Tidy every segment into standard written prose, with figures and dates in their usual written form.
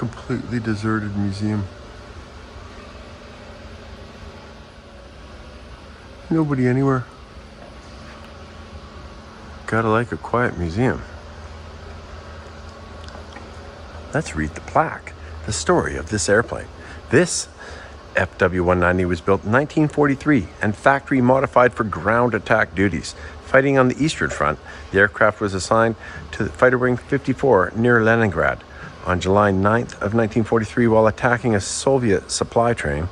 completely deserted museum. Nobody anywhere. Gotta like a quiet museum. Let's read the plaque, the story of this airplane. This FW-190 was built in 1943 and factory modified for ground attack duties. Fighting on the Eastern Front, the aircraft was assigned to Fighter Wing 54 near Leningrad. On July 9th of 1943, while attacking a Soviet supply train,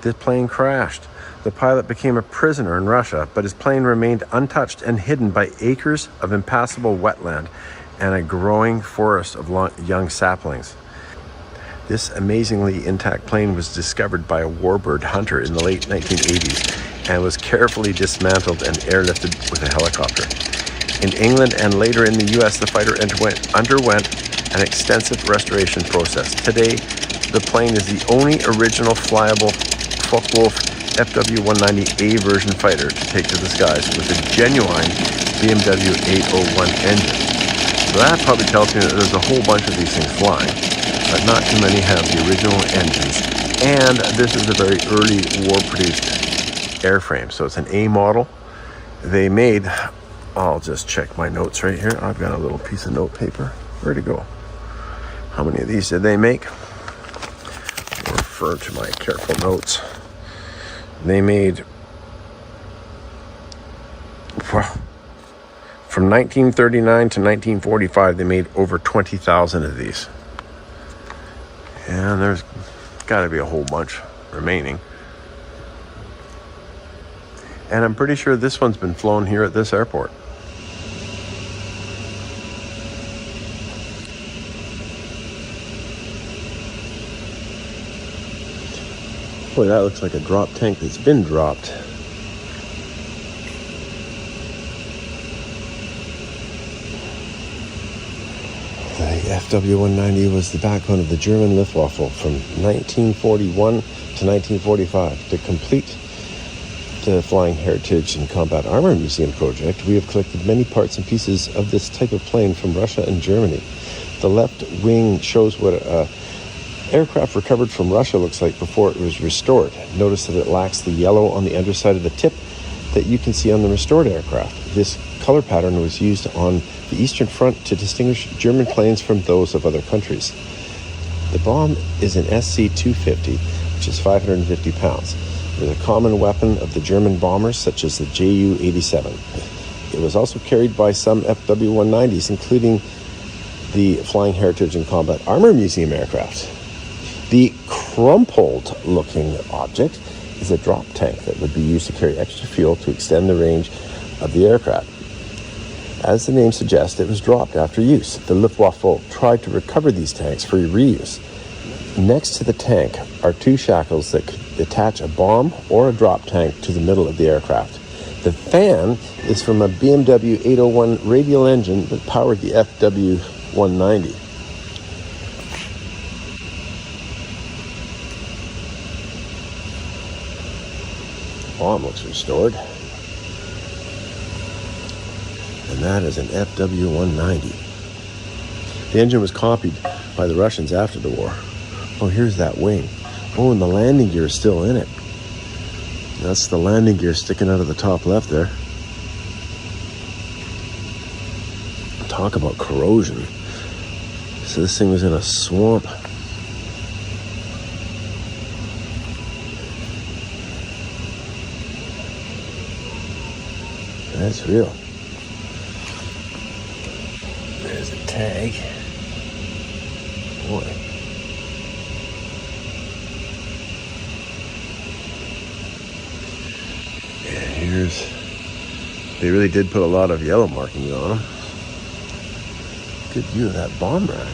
the plane crashed. The pilot became a prisoner in Russia, but his plane remained untouched and hidden by acres of impassable wetland and a growing forest of young saplings. This amazingly intact plane was discovered by a warbird hunter in the late 1980s and was carefully dismantled and airlifted with a helicopter. In England and later in the US, the fighter underwent an extensive restoration process. Today, the plane is the only original flyable Focke-Wulf FW-190A version fighter to take to the skies with a genuine BMW 801 engine. So that probably tells me that there's a whole bunch of these things flying, but not too many have the original engines. And this is a very early war-produced airframe, so it's an A model. They made, I'll just check my notes right here. I've got a little piece of note paper. Where'd it go? How many of these did they make? I'll refer to my careful notes. They made, well, from 1939 to 1945, they made over 20,000 of these. And there's got to be a whole bunch remaining. And I'm pretty sure this one's been flown here at this airport. Boy, that looks like a drop tank that's been dropped. The FW-190 was the backbone of the German Luftwaffe from 1941 to 1945. To complete the Flying Heritage and Combat Armor Museum project, we have collected many parts and pieces of this type of plane from Russia and Germany. The left wing shows what a aircraft recovered from Russia looks like before it was restored. Notice that it lacks the yellow on the underside of the tip that you can see on the restored aircraft. This color pattern was used on the Eastern Front to distinguish German planes from those of other countries. The bomb is an SC-250, which is 550 pounds. It was a common weapon of the German bombers, such as the Ju-87. It was also carried by some FW-190s, including the Flying Heritage and Combat Armor Museum aircraft. The crumpled-looking object is a drop tank that would be used to carry extra fuel to extend the range of the aircraft. As the name suggests, it was dropped after use. The Luftwaffe tried to recover these tanks for reuse. Next to the tank are two shackles that could attach a bomb or a drop tank to the middle of the aircraft. The fan is from a BMW 801 radial engine that powered the FW-190. Bomb looks restored. And that is an FW-190. The engine was copied by the Russians after the war. Oh, here's that wing. Oh, and the landing gear is still in it. That's the landing gear sticking out of the top left there. Talk about corrosion. So this thing was in a swamp. That's real. There's a tag. Boy. Yeah, they really did put a lot of yellow markings on them. Good view of that bomb rack.